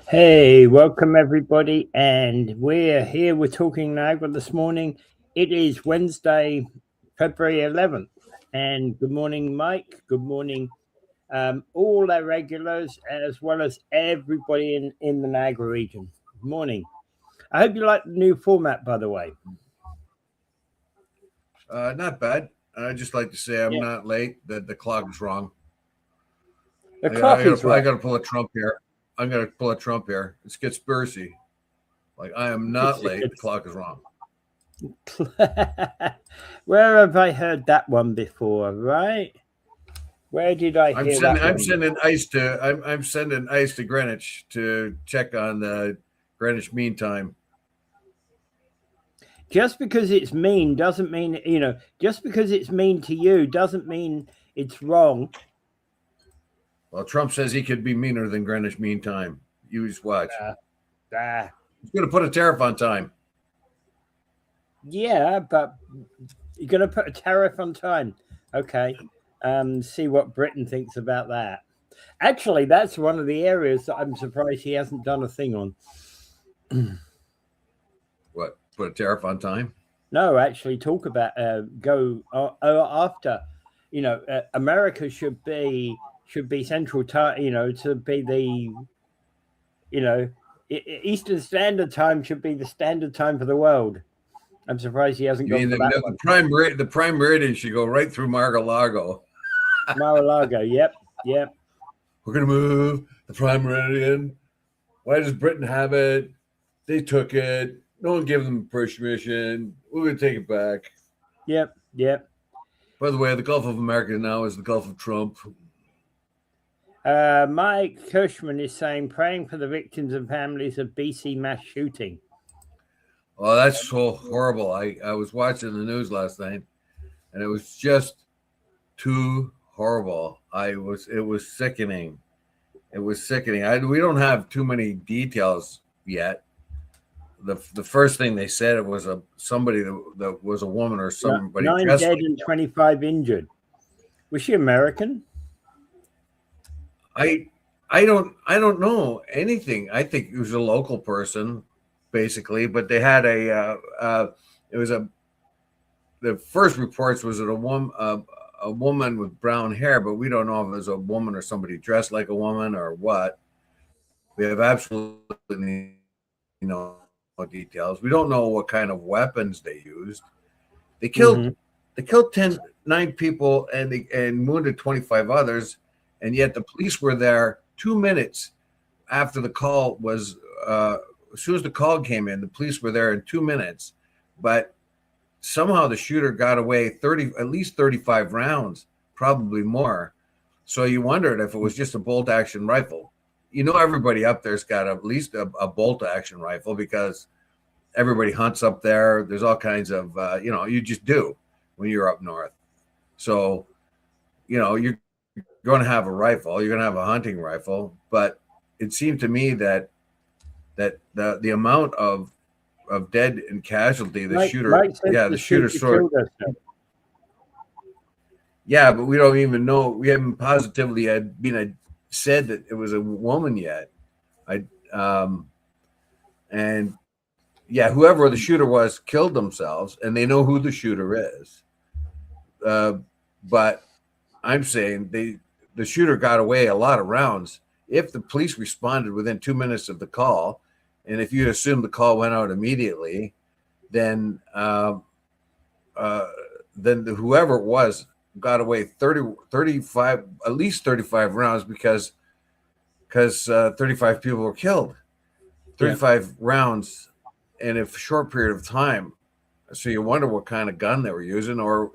Hey, welcome everybody, and we're here. We're talking Niagara this morning. It is Wednesday, February 11th, and good morning, Mike. Good morning, all our regulars, as well as everybody in the Niagara region. Good morning. I hope you like the new format, by the way. Not bad. I'd just like to say I'm not late. That the clock is wrong. The clock is right. I got to pull a Trump here. I'm going to pull a Trump here. It's conspiracy. Like, I am not late. The clock is wrong. Where have I heard that one before? Right? Where did I hear that? I'm sending ice to Greenwich to check on the Greenwich Mean Time. Just because it's mean doesn't mean, just because it's mean to you doesn't mean it's wrong. Well, Trump says he could be meaner than Greenwich Mean Time. You just watch. He's going to put a tariff on time. Yeah, but you're going to put a tariff on time. Okay. See what Britain thinks about that. Actually, that's one of the areas that I'm surprised he hasn't done a thing on. What? Put a tariff on time? No, actually talk about go after. America should be central time, to be the, Eastern Standard Time should be the standard time for the world. I'm surprised he hasn't gone for that one. The prime meridian should go right through Mar-a-Lago. Mar-a-Lago, yep. We're going to move the prime meridian. Why does Britain have it? They took it. No one gave them permission. We're going to take it back. Yep. By the way, the Gulf of America now is the Gulf of Trump. Mike Kirschman is saying, praying for the victims and families of BC mass shooting. Oh, that's so horrible. I was watching the news last night, and it was just too horrible. It was sickening. It was sickening. We don't have too many details yet. The first thing they said, it was somebody that was a woman or somebody. 9 dead and 25 injured. Was she American? I don't know anything. I think it was a local person, basically, but they had the first reports was that a woman with brown hair, but we don't know if it was a woman or somebody dressed like a woman or what. We have absolutely no details. We don't know what kind of weapons they used. They killed 9 people and wounded 25 others. And yet the police were there 2 minutes after the call was, as soon as the call came in, the police were there in 2 minutes. But somehow the shooter got away at least 35 rounds, probably more. So you wondered if it was just a bolt action rifle. Everybody up there's got at least a bolt action rifle because everybody hunts up there. There's all kinds of, you just do when you're up north. So, you're going to have a rifle, you're going to have a hunting rifle, but it seemed to me that the amount of dead and casualty, the shooter sort of, but we don't even know. We haven't positively said that it was a woman yet. Whoever the shooter was killed themselves, and they know who the shooter is. But I'm saying the shooter got away a lot of rounds. If the police responded within 2 minutes of the call, and if you assume the call went out immediately, then whoever it was got away 35, at least 35 rounds because 35 people were killed. 35 rounds in a short period of time. So you wonder what kind of gun they were using, or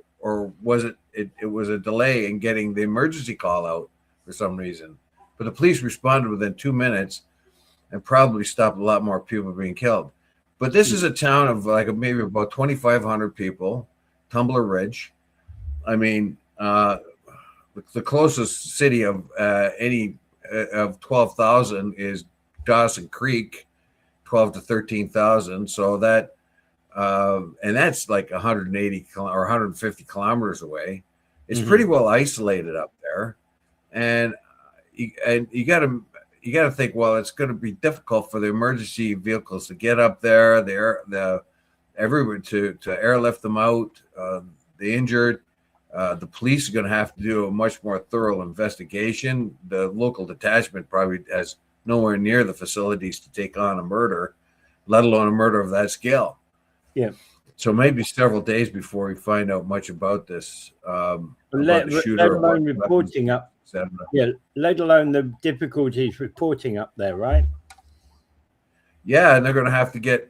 was it was a delay in getting the emergency call out for some reason. But the police responded within 2 minutes and probably stopped a lot more people being killed. But this is a town of maybe about 2,500 people, Tumbler Ridge. I mean, the closest city of any of 12,000 is Dawson Creek, 12 to 13,000. So that, and that's like 180 or 150 kilometers away. It's pretty well isolated up there. And, you got to think, well, it's going to be difficult for the emergency vehicles to get up there, everyone to airlift them out, the injured. The police are going to have to do a much more thorough investigation. The local detachment probably has nowhere near the facilities to take on a murder, let alone a murder of that scale. Yeah. So maybe several days before we find out much about this, about the shooter, let alone reporting up. Yeah, let alone the difficulties reporting up there, right? Yeah, and they're going to have to get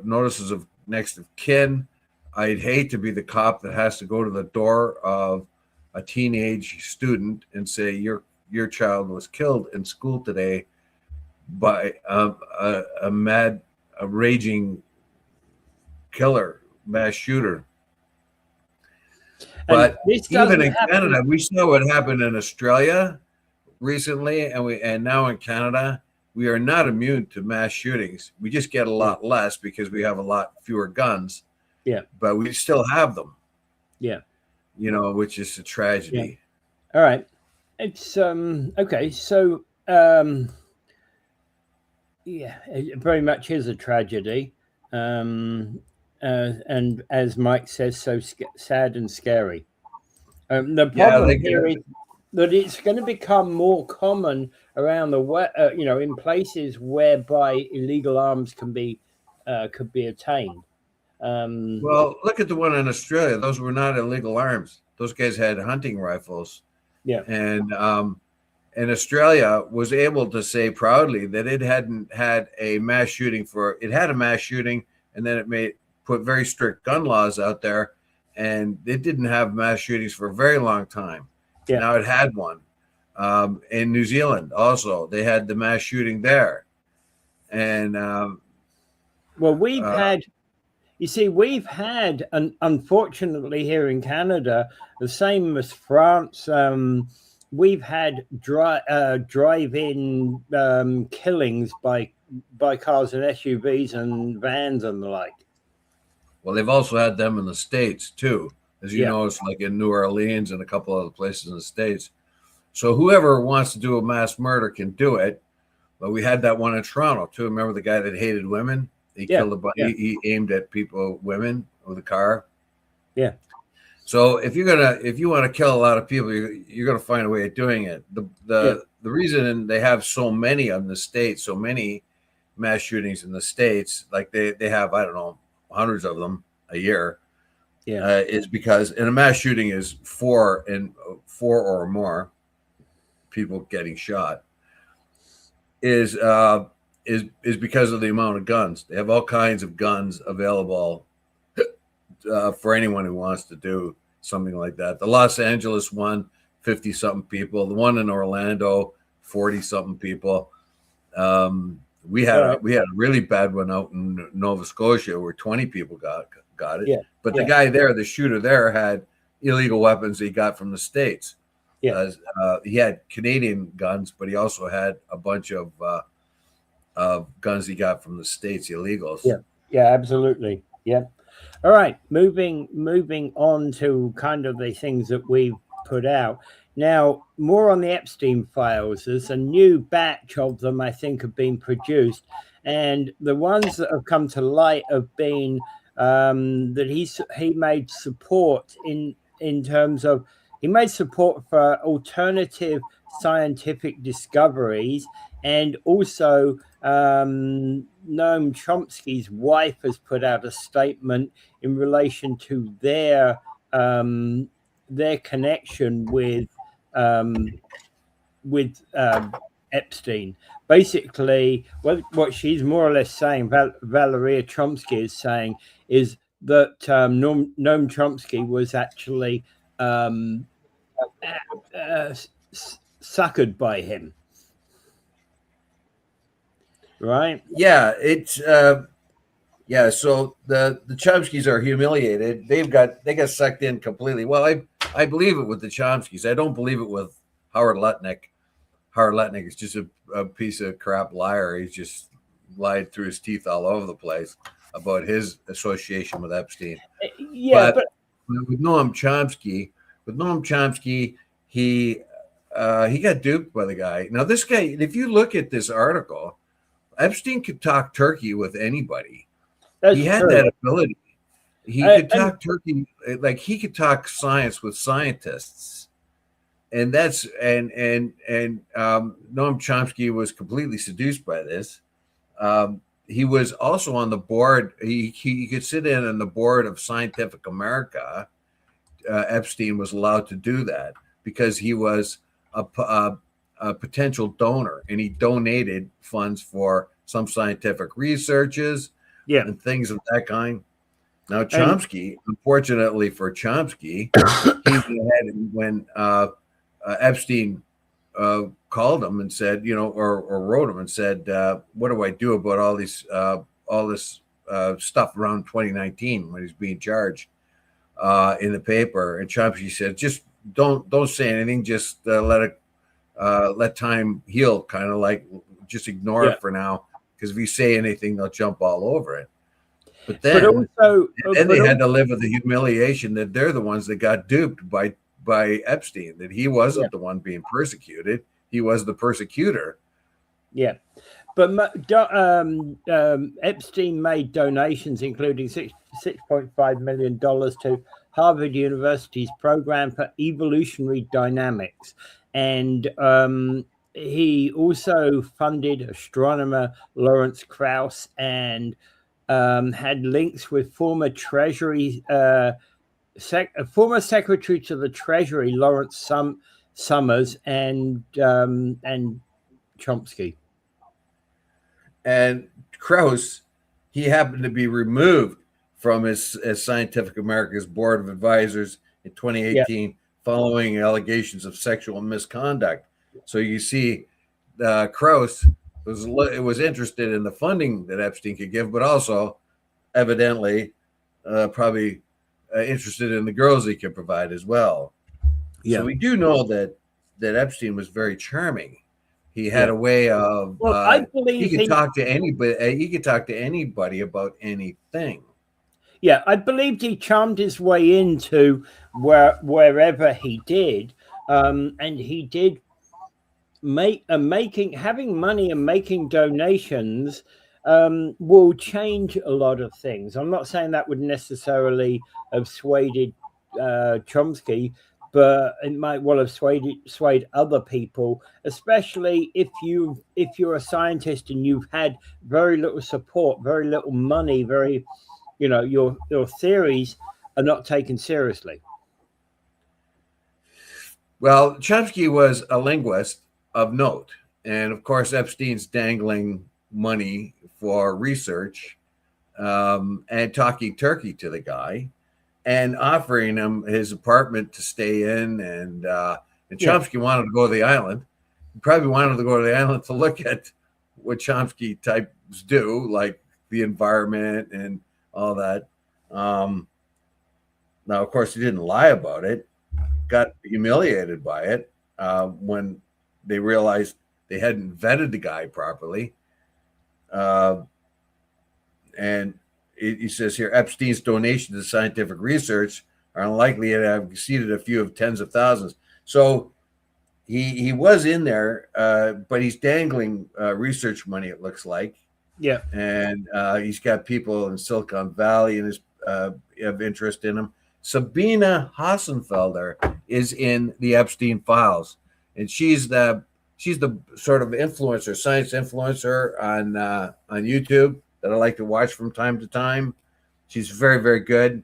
notices of next of kin. I'd hate to be the cop that has to go to the door of a teenage student and say, your child was killed in school today by a raging killer, mass shooter. But even in Canada, we saw what happened in Australia recently, and now in Canada, we are not immune to mass shootings. We just get a lot less because we have a lot fewer guns. Yeah. But we still have them. Yeah. Which is a tragedy. Yeah. All right. It's okay. So yeah, it very much is a tragedy. And as Mike says, so sad and scary. The problem here is that it's going to become more common around the in places whereby illegal arms could be attained. Well, look at the one in Australia. Those were not illegal arms. Those guys had hunting rifles. Yeah. And Australia was able to say proudly that it hadn't had a mass shooting it had a mass shooting, and then it put very strict gun laws out there, and it didn't have mass shootings for a very long time. Yeah. Now it had one. In New Zealand also, they had the mass shooting there. And well, we've had unfortunately here in Canada, the same as France, we've had drive-in killings by cars and SUVs and vans and the like. Well, they've also had them in the States too, as you know, it's like in New Orleans and a couple other places in the States. So whoever wants to do a mass murder can do it. But we had that one in Toronto too. Remember the guy that hated women? He killed a bunch. He aimed at women with a car. Yeah. So if you want to kill a lot of people, you're gonna find a way of doing it. The reason they have so many in the States, so many mass shootings in the States, like they have, I don't know, hundreds of them a year. Yeah. Is because in a mass shooting is four or more people getting shot. Is because of the amount of guns. They have all kinds of guns available for anyone who wants to do something like that. The Los Angeles one, 50-something people. The one in Orlando, 40-something people. We had a really bad one out in Nova Scotia where 20 people got it. Yeah. But the guy there, the shooter there, had illegal weapons he got from the States. Yeah. He had Canadian guns, but he also had a bunch of guns he got from the States, illegals. Yeah. Yeah, absolutely. Yeah. All right. Moving on to kind of the things that we've put out. Now, more on the Epstein files. There's a new batch of them, I think, have been produced. And the ones that have come to light have been that he made support in terms of, he made support for alternative scientific discoveries, and also Noam Chomsky's wife has put out a statement in relation to their connection with Epstein. Basically, what she's more or less saying, Valeria Chomsky is saying, is that Noam Chomsky was actually suckered by him. Right? Yeah, it's so the Chomskys are humiliated. They got sucked in completely. Well, I believe it with the Chomskys. I don't believe it with Howard Lutnick. Howard Lutnick is just a piece of crap liar. He's just lied through his teeth all over the place about his association with Epstein. Yeah, but with Noam Chomsky, he he got duped by the guy. Now, this guy, if you look at this article, Epstein could talk turkey with anybody. That's He had true. that ability. He could talk turkey, like he could talk science with scientists. And that's Noam Chomsky was completely seduced by this. He was also on the board. He could sit in on the board of Scientific America. Epstein was allowed to do that because he was a potential donor, and he donated funds for some scientific researches and things of that kind. Now, Chomsky, unfortunately for Chomsky, he went ahead when Epstein called him and said, or wrote him and said, "What do I do about all this stuff around 2019 when he's being charged in the paper?" And Chomsky said, "Just don't say anything. Just let time heal. Kind of like just ignore it for now, because if you say anything, they'll jump all over it." But then, they had to live with the humiliation that they're the ones that got duped by Epstein, that he wasn't the one being persecuted. He was the persecutor. Yeah. But Epstein made donations, including $6.5 million to Harvard University's program for evolutionary dynamics. And he also funded astronomer Lawrence Krauss and had links with former Treasury former Secretary to the Treasury Lawrence Summers and Chomsky. And Krauss, he happened to be removed from his Scientific America's board of advisors in 2018 following allegations of sexual misconduct. So you see, Krauss was interested in the funding that Epstein could give, but also evidently probably interested in the girls he could provide as well. So we do know that Epstein was very charming. He had a way of I believe he could talk to anybody. He could talk to anybody about anything. Yeah, I believed he charmed his way into wherever he did, and he did having money and making donations will change a lot of things. I'm not saying that would necessarily have swayed Chomsky, but it might well have swayed other people, especially if you're a scientist and you've had very little support, very little money, your theories are not taken seriously. Well, Chomsky was a linguist of note, and of course Epstein's dangling money for research and talking turkey to the guy and offering him his apartment to stay in, and Chomsky wanted to go to the island. He probably wanted to go to the island to look at what Chomsky types do, like the environment and all that. Now, of course, he didn't lie about it. Got humiliated by it when they realized they hadn't vetted the guy properly. And he says here, Epstein's donations to scientific research are unlikely to have exceeded a few of tens of thousands. So he was in there, but he's dangling research money, it looks like. Yeah. And he's got people in Silicon Valley and have interest in him. Sabina Hassenfelder is in the Epstein files, and she's the sort of influencer, science influencer on YouTube that I like to watch from time to time. She's very, very good.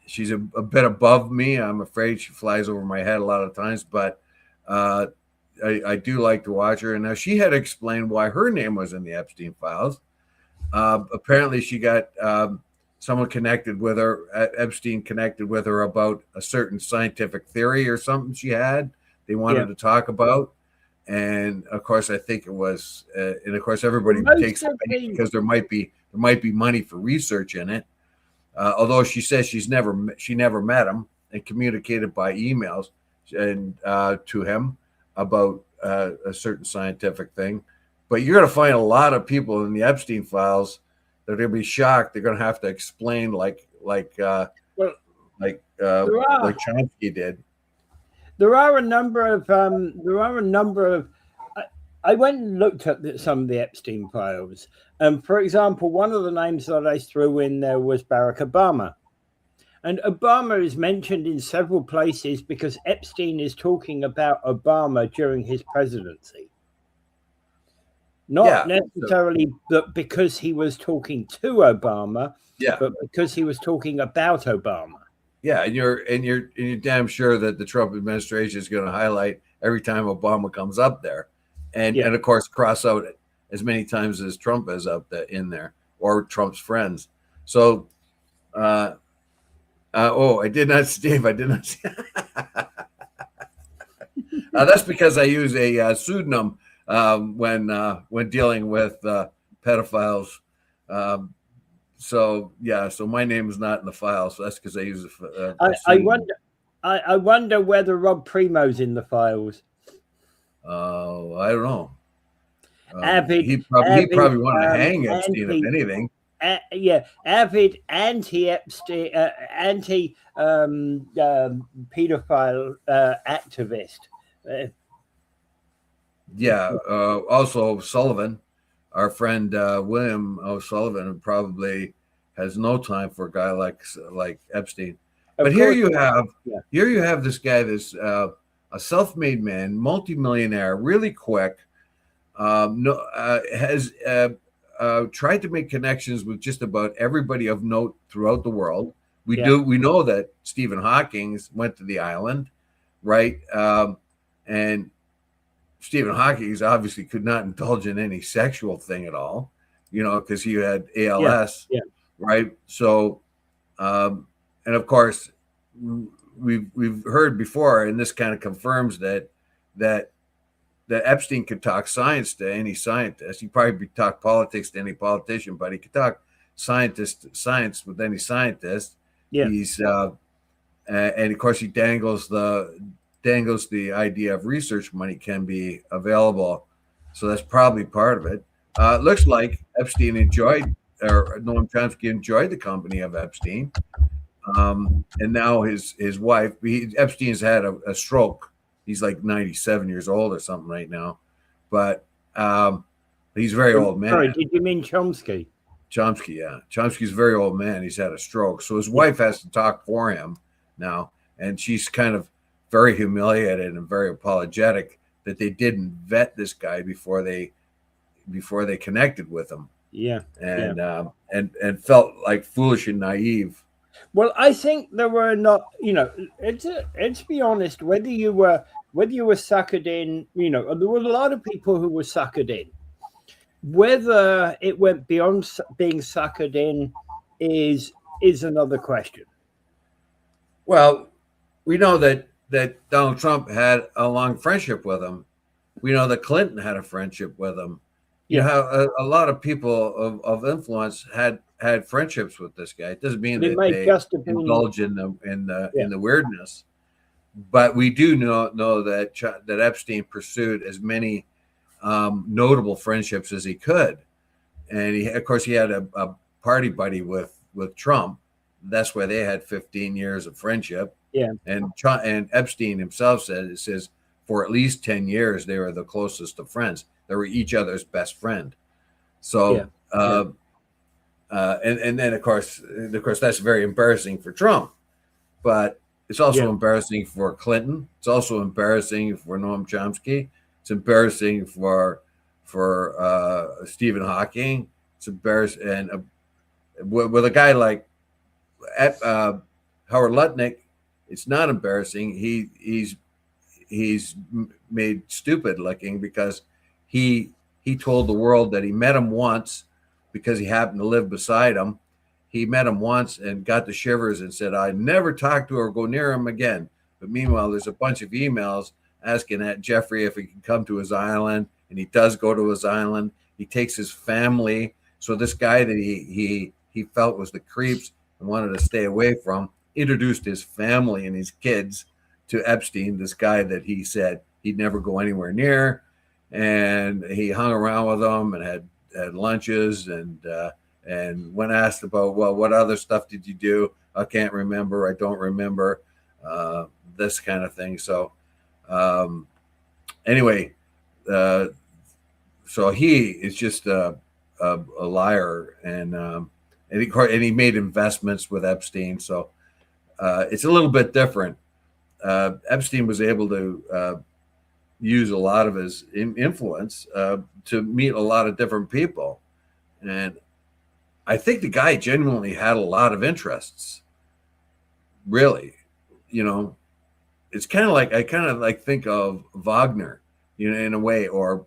She's a bit above me. I'm afraid she flies over my head a lot of times, but I do like to watch her. And now she had explained why her name was in the Epstein files. Apparently she got someone connected with her, Epstein connected with her about a certain scientific theory or something she had they wanted to talk about. And of course, I think it was, and of course, everybody takes it because there might be money for research in it. Although she says she never met him and communicated by emails and to him about a certain scientific thing. But you're going to find a lot of people in the Epstein files that are going to be shocked. They're going to have to explain like Chomsky did. There are a number of I went and looked at some of the Epstein files. For example, one of the names that I threw in there was Barack Obama. And Obama is mentioned in several places because Epstein is talking about Obama during his presidency. Not necessarily that because he was talking to Obama, but because he was talking about Obama. Yeah, and you're damn sure that the Trump administration is going to highlight every time Obama comes up there, and of course cross out it as many times as Trump is up there in there or Trump's friends. So, I did not, Steve. I did not. That's because I use a pseudonym when dealing with pedophiles. So my name is not in the file. So that's because I use I wonder whether Rob Primo's in the files. Oh, I don't know. He probably wanted to hang Epstein, if anything. Avid anti-Epstein, pedophile activist. Also Sullivan, our friend William O'Sullivan, probably has no time for a guy like Epstein. But here you have this guy, this a self-made man, multimillionaire, really quick, has tried to make connections with just about everybody of note throughout the world. We know that Stephen Hawking went to the island, right? And Stephen Hawking obviously could not indulge in any sexual thing at all, because he had ALS, right? So, and of course, we've heard before, and this kind of confirms that Epstein could talk science to any scientist. He probably talk politics to any politician, but he could talk science with any scientist. Yeah. He's and of course he dangles the idea of research money can be available. So that's probably part of it. It looks like Epstein Noam Chomsky enjoyed the company of Epstein. And now his wife, Epstein's had a stroke. He's like 97 years old or something right now. But he's a very old man. Sorry, did you mean Chomsky? Chomsky, yeah. Chomsky's a very old man. He's had a stroke. So his wife has to talk for him now. And she's kind of very humiliated and very apologetic that they didn't vet this guy before they connected with him. Yeah. And felt like foolish and naive. Well, I think there were not, let's be honest, whether you were suckered in, there were a lot of people who were suckered in. Whether it went beyond being suckered in is another question. Well, we know that Donald Trump had a long friendship with him. We know that Clinton had a friendship with him. You know, a lot of people of influence had friendships with this guy. It doesn't mean that they indulge in the weirdness, but we do know that Epstein pursued as many notable friendships as he could, and he had a party buddy with Trump. That's why they had 15 years of friendship. Yeah, and Epstein himself says for at least 10 years they were the closest of friends. They were each other's best friend. So, and then of course that's very embarrassing for Trump, but it's also embarrassing for Clinton. It's also embarrassing for Noam Chomsky. It's embarrassing for Stephen Hawking. It's embarrassing, and with a guy like Howard Lutnick, it's not embarrassing. He's made stupid looking because he told the world that he met him once because he happened to live beside him. He met him once and got the shivers and said, "I never talk to or go near him again." But meanwhile, there's a bunch of emails asking at Jeffrey if he can come to his island, and he does go to his island. He takes his family. So this guy that he felt was the creeps and wanted to stay away from introduced his family and his kids to Epstein, this guy that he said he'd never go anywhere near. And he hung around with them and had lunches, and when asked about, well, what other stuff did you do? I can't remember. I don't remember, this kind of thing. So Um, anyway, so he is just a liar, and he made investments with Epstein. So it's a little bit different. Epstein was able to use a lot of his influence to meet a lot of different people, and I think the guy genuinely had a lot of interests. Really, you know, it's kind of like I kind of like think of Wagner, you know, in a way, or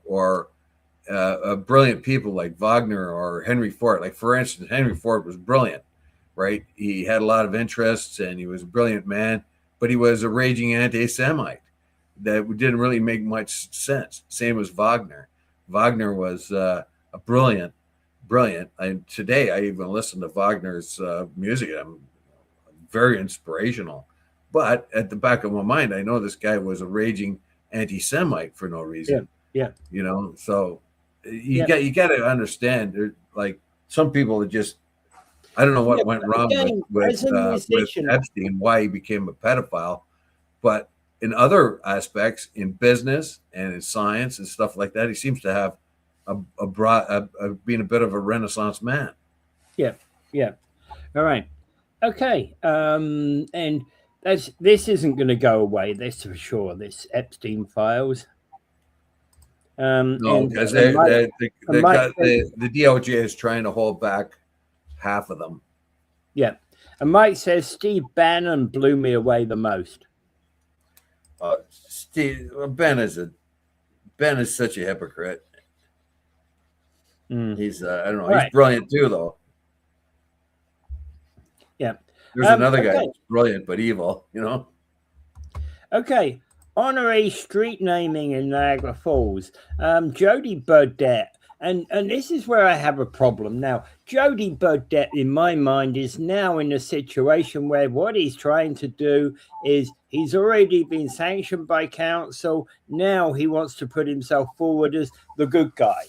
brilliant people like Wagner or Henry Ford. Like, for instance, Henry Ford was brilliant, right? He had a lot of interests and he was a brilliant man, but he was a raging anti-Semite that didn't really make much sense. Same as Wagner. Wagner was a brilliant. And today I even listen to Wagner's music. I'm very inspirational. But at the back of my mind, I know this guy was a raging anti-Semite for no reason. Yeah. You know, so you got to understand. Like, some people are just, I don't know what went wrong with Epstein, why he became a pedophile, but in other aspects, in business and in science and stuff like that, he seems to have being a bit of a Renaissance man. Yeah. All right. Okay. And this isn't going to go away. That's for sure. This Epstein files. No, because the DOJ is trying to hold back half of them. Yeah. And Mike says Steve Bannon blew me away the most. Ben is such a hypocrite. He's I don't know. He's brilliant too, though. Yeah. There's another guy that's brilliant but evil. You know. Okay. Honorary street naming in Niagara Falls. Jody Burdett. And this is where I have a problem. Now, Jody Burdett, in my mind, is now in a situation where what he's trying to do is he's already been sanctioned by council. Now he wants to put himself forward as the good guy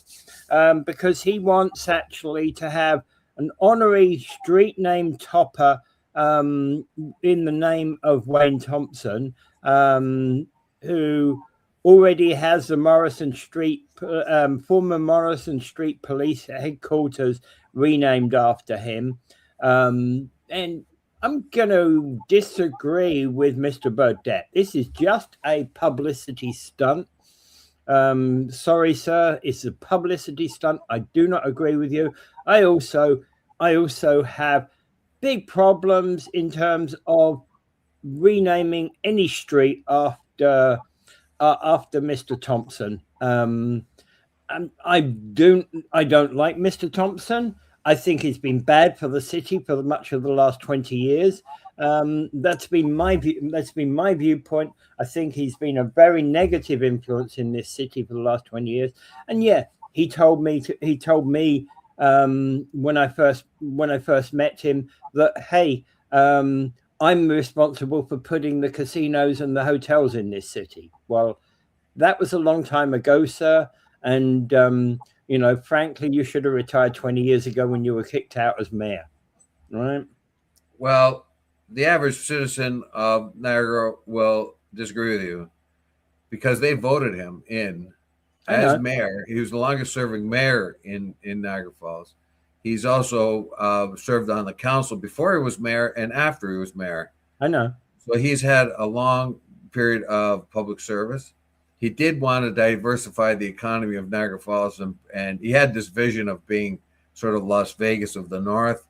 because he wants actually to have an honorary street name topper in the name of Wayne Thompson, who already has the former Morrison Street Police headquarters renamed after him. And I'm going to disagree with Mr. Burdett. This is just a publicity stunt. Sorry, sir. It's a publicity stunt. I do not agree with you. I also have big problems in terms of renaming any street after Mr. Thompson. I don't like Mr. Thompson. I think he's been bad for the city for much of the last 20 years. That's been my view. That's been my viewpoint. I think he's been a very negative influence in this city for the last 20 years. And yeah, he told me when I first met him that, hey, I'm responsible for putting the casinos and the hotels in this city. Well, that was a long time ago, sir. And, frankly, you should have retired 20 years ago when you were kicked out as mayor. Right? Well, the average citizen of Niagara will disagree with you because they voted him in as mayor. He was the longest serving mayor in Niagara Falls. He's also served on the council before he was mayor and after he was mayor. I know. So he's had a long period of public service. He did want to diversify the economy of Niagara Falls, and he had this vision of being sort of Las Vegas of the North.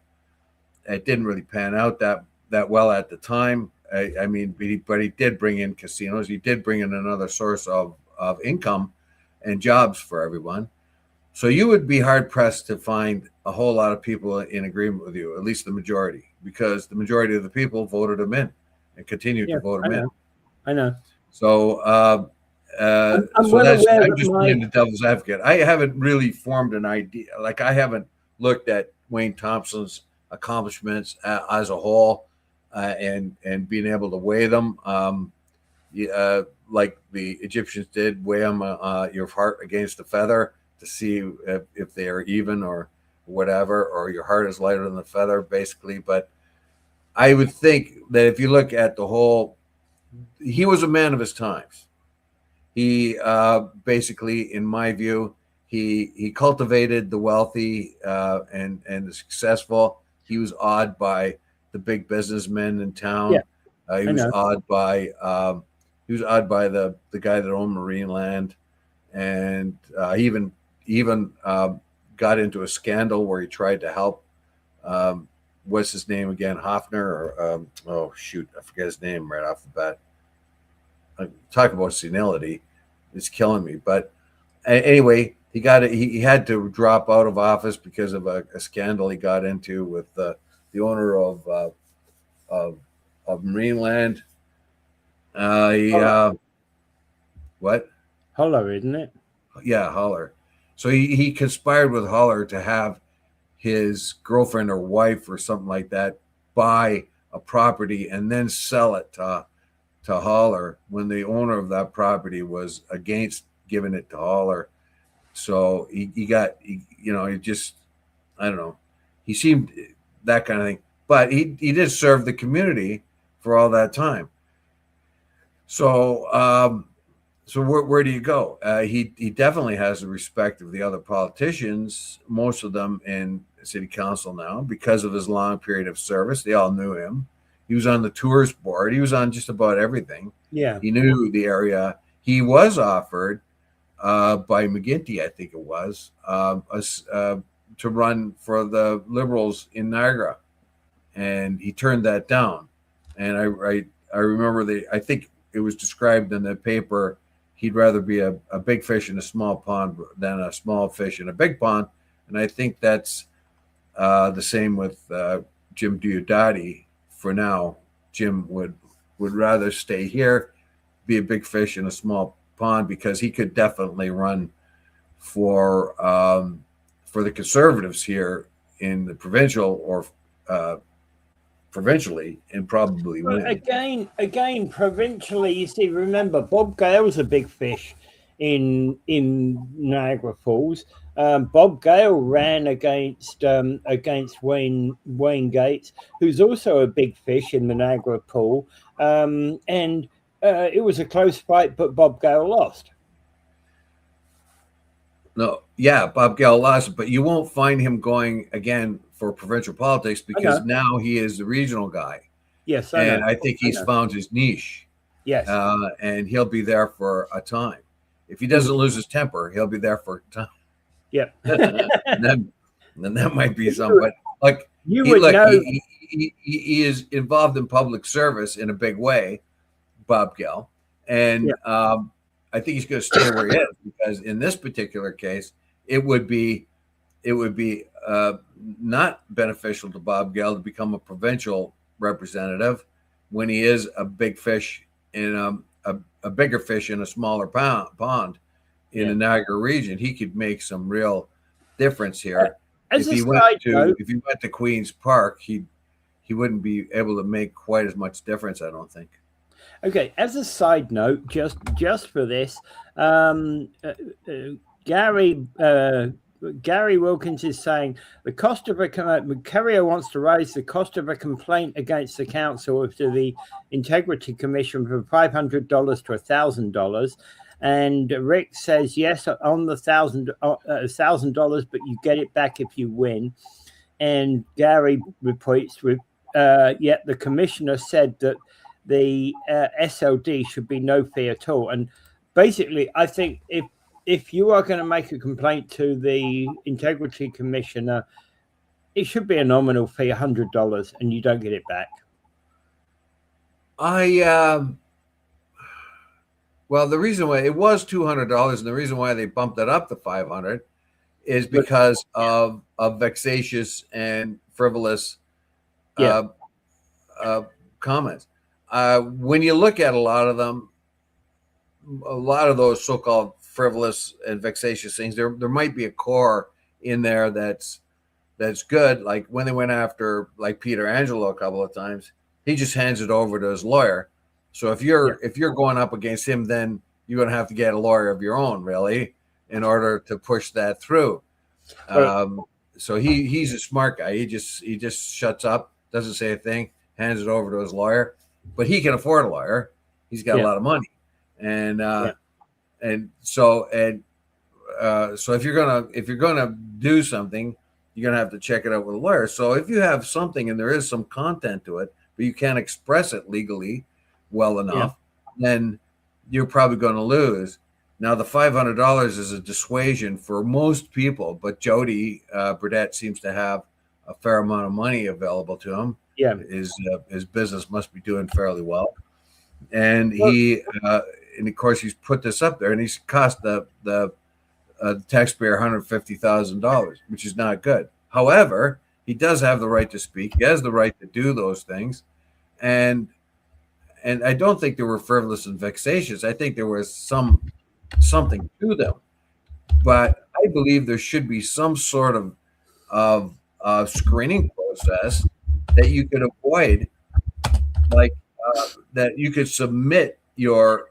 It didn't really pan out that well at the time. But he did bring in casinos. He did bring in another source of income and jobs for everyone. So you would be hard-pressed to find a whole lot of people in agreement with you, at least the majority, because the majority of the people voted him in and continued to vote him in. I know. So I'm just being the devil's advocate. I haven't really formed an idea. Like, I haven't looked at Wayne Thompson's accomplishments as a whole and being able to weigh them. Like the Egyptians did, weigh them, your heart against the feather, to see if they are even or whatever, or your heart is lighter than the feather, basically. But I would think that if you look at the whole, he was a man of his times. He basically, in my view, he cultivated the wealthy and the successful. He was awed by the big businessmen in town. Yeah, He I was know. awed by the guy that owned marine land, and he even got into a scandal where he tried to help. What's his name again? Hoffner or oh shoot, I forget his name right off the bat. Talk about senility, it's killing me. But anyway, he had to drop out of office because of a scandal he got into with the owner of marine land. Holler, What? Holler, isn't it? Yeah, Holler. So he conspired with Holler to have his girlfriend or wife or something like that buy a property and then sell it to Holler when the owner of that property was against giving it to Holler. So he got, he just, I don't know. He seemed that kind of thing, but he did serve the community for all that time. So, so where do you go? He definitely has the respect of the other politicians, most of them in city council now, because of his long period of service. They all knew him. He was on the tours board. He was on just about everything. Yeah. He knew the area. He was offered by McGuinty, I think it was, to run for the Liberals in Niagara, and he turned that down. And I remember I think it was described in the paper. He'd rather be a big fish in a small pond than a small fish in a big pond. And I think that's the same with Jim Diodati. For now, Jim would rather stay here, be a big fish in a small pond, because he could definitely run for the Conservatives here in the provincial or provincially, and probably win. Again, provincially, you see, remember, Bob Gale's a big fish in Niagara Falls. Bob Gale ran against Wayne Gates, who's also a big fish in the Niagara pool, and it was a close fight, but Bob Gale lost. No, yeah, Bob Gale lost, but you won't find him going again for provincial politics because now he is the regional guy. Yes, and I think he's found his niche. Yes, and he'll be there for a time. If he doesn't lose his temper, he'll be there for a time. Yep. and then that might be something. But like you would know, he is involved in public service in a big way, Bob Gale, and I think he's going to stay where he is, because in this particular case, it would be not beneficial to Bob Gale to become a provincial representative when he is a big fish in a bigger fish in a smaller pond in the Niagara region. He could make some real difference here. If he went to Queen's Park, he wouldn't be able to make quite as much difference, I don't think. Okay, as a side note, just for this, Gary Wilkins is saying the cost of Carrier wants to raise the cost of a complaint against the council to the Integrity Commission from $500 to $1,000, and Rick says yes on the $1,000, but you get it back if you win. And Gary reports with yet the commissioner said that the SLD should be no fee at all. And basically, I think if you are going to make a complaint to the Integrity Commissioner, it should be a nominal fee, $100, and you don't get it back. Well, the reason why it was $200 and the reason why they bumped it up to $500 is because of vexatious and frivolous comments. When you look at a lot of them, a lot of those so-called frivolous and vexatious things, there might be a core in there that's good. Like when they went after like Peter Angelo a couple of times, he just hands it over to his lawyer. So if you're going up against him, then you're going to have to get a lawyer of your own, really, in order to push that through. So he's a smart guy. He just shuts up, doesn't say a thing, hands it over to his lawyer. But he can afford a lawyer. He's got a lot of money, and so if you're gonna do something, you're gonna have to check it out with a lawyer. So if you have something and there is some content to it, but you can't express it legally well enough, then you're probably going to lose. Now the $500 is a dissuasion for most people, but Jody Burdett seems to have a fair amount of money available to him. Yeah, his business must be doing fairly well, and and of course he's put this up there, and he's cost the taxpayer $150,000, which is not good. However, he does have the right to speak. He has the right to do those things, and I don't think they were frivolous and vexatious. I think there was something to them, but I believe there should be some sort of screening process that you could avoid, like that you could submit your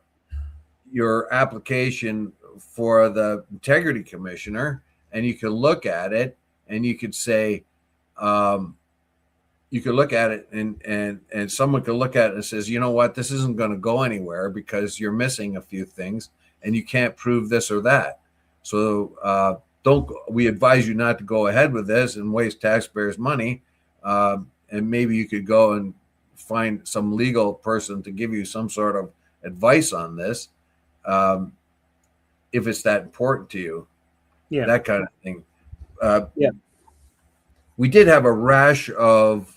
application for the integrity commissioner, and you could look at it, and you could say, you could look at it, and someone could look at it and says, you know what, this isn't going to go anywhere because you're missing a few things, and you can't prove this or that. So we advise you not to go ahead with this and waste taxpayers' money. And maybe you could go and find some legal person to give you some sort of advice on this, if it's that important to you. Yeah, that kind of thing. We did have a rash of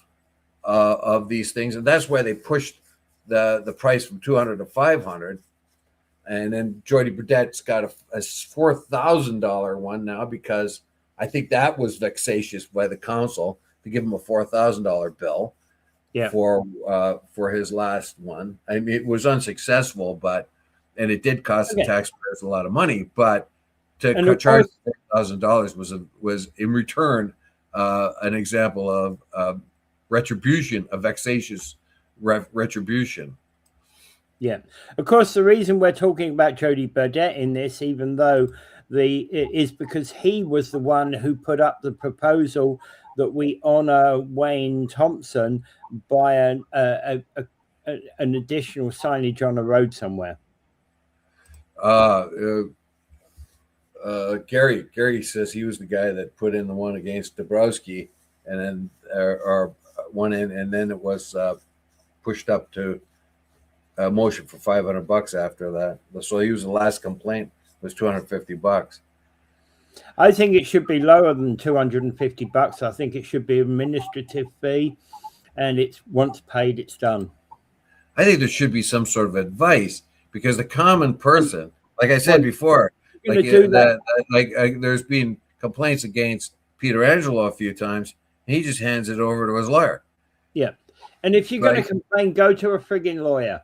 these things, and that's why they pushed the price from $200 to $500. And then Jody Burdett's got a $4,000 one now, because I think that was vexatious by the council to give him a $4,000 bill for his last one. I mean, it was unsuccessful, and it did cost the taxpayers a lot of money, but to charge $4,000 was in return an example of retribution, of vexatious retribution. Yeah, of course, the reason we're talking about Jody Burdett in this, even though is because he was the one who put up the proposal that we honor Wayne Thompson by an additional signage on a road somewhere. Gary says he was the guy that put in the one against Dabrowski, and then or one in, and then it was pushed up to a motion for $500 after that. So he was the last complaint was $250. I think it should be lower than $250. I think it should be an administrative fee, and it's once paid, it's done. I think there should be some sort of advice, because the common person, like I said before, there's been complaints against Peter Angelo a few times, and he just hands it over to his lawyer. Yeah, and if you're going to complain, go to a frigging lawyer,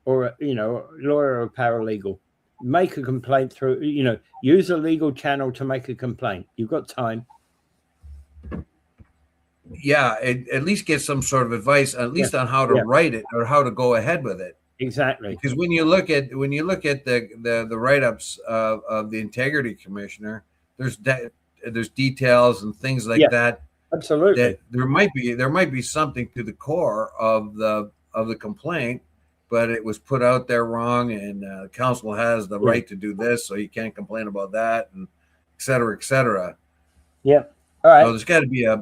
or lawyer or paralegal. Make a complaint through, use a legal channel to make a complaint. You've got time. Yeah, at least get some sort of advice, at least on how to write it or how to go ahead with it. Exactly. Because when you look at the write-ups of the integrity commissioner, there's details and things like that. Absolutely. That there might be something to the core of the complaint, but it was put out there wrong, and the council has the right to do this, so you can't complain about that, and et cetera, et cetera. Yeah. All right. So there's got to be a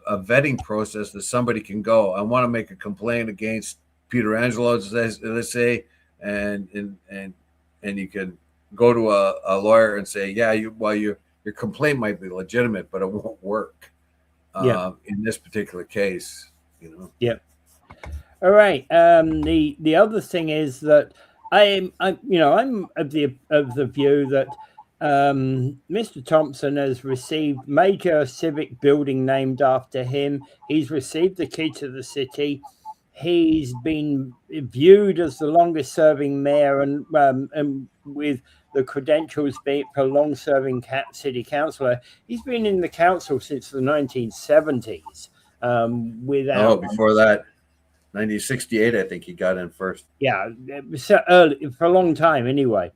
vetting process that somebody can go, I want to make a complaint against Peter Angelo, let's say, and you can go to a lawyer and say, your complaint might be legitimate, but it won't work in this particular case. Yeah. All right. The other thing is that I'm of the view that Mr. Thompson has received major civic building named after him. He's received the key to the city. He's been viewed as the longest serving mayor, and with the credentials being for long-serving city councillor. He's been in the council since the 1970s. Before that, 1968, I think he got in first. Yeah, it was so early, for a long time anyway.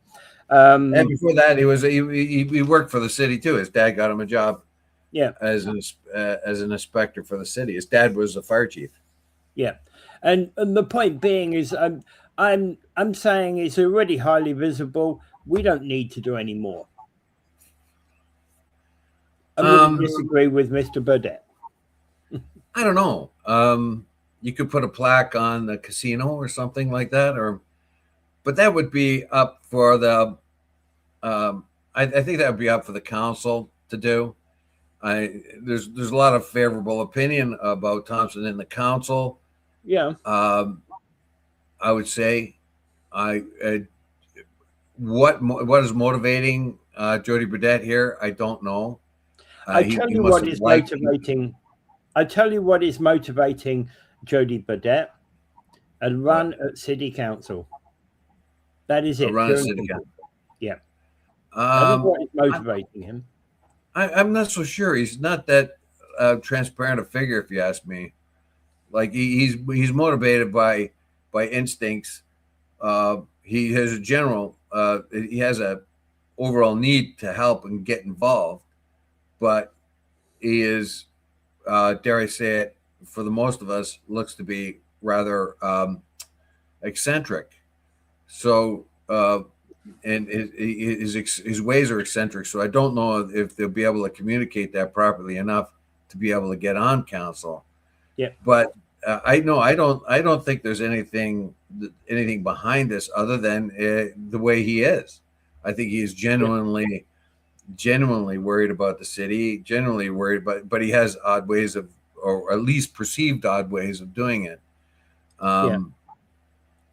And before that, he worked for the city too. His dad got him a job. Yeah, as an inspector for the city. His dad was a fire chief. Yeah, and the point being is, I'm saying it's already highly visible. we don't need to do any more. I'm going to disagree with Mr. Burdett. I don't know. You could put a plaque on the casino or something like that, but that would be up for the. I think that would be up for the council to do. There's a lot of favorable opinion about Thompson in the council. Yeah. I would say, what is motivating Jody Burdett here? I don't know. I tell you what is motivating. I tell you what is motivating Jody Burdett: a run at city council. That is it. A run at city council. Yeah. That is what is motivating him. I'm not so sure. He's not that transparent a figure, if you ask me. Like he's motivated by instincts. He has a general. He has a overall need to help and get involved, but he is, dare I say it, for the most of us, looks to be rather eccentric. So, and his ways are eccentric. So I don't know if they'll be able to communicate that properly enough to be able to get on council. Yeah. But I don't think there's anything behind this other than the way he is. I think he's genuinely worried about the city, genuinely worried about, but he has odd ways of, or at least perceived odd ways of doing it.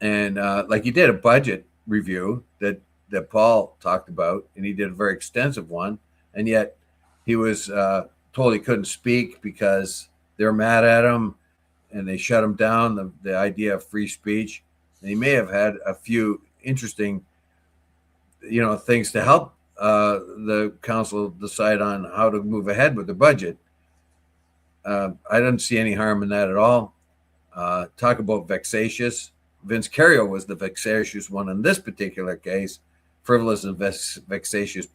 And like he did a budget review that Paul talked about, and he did a very extensive one, and yet he was told he couldn't speak because they're mad at him and they shut him down, the idea of free speech. And he may have had a few interesting, things to help the council decide on how to move ahead with the budget. I don't see any harm in that at all. Talk about vexatious. Vince Cario was the vexatious one in this particular case, frivolous and vexatious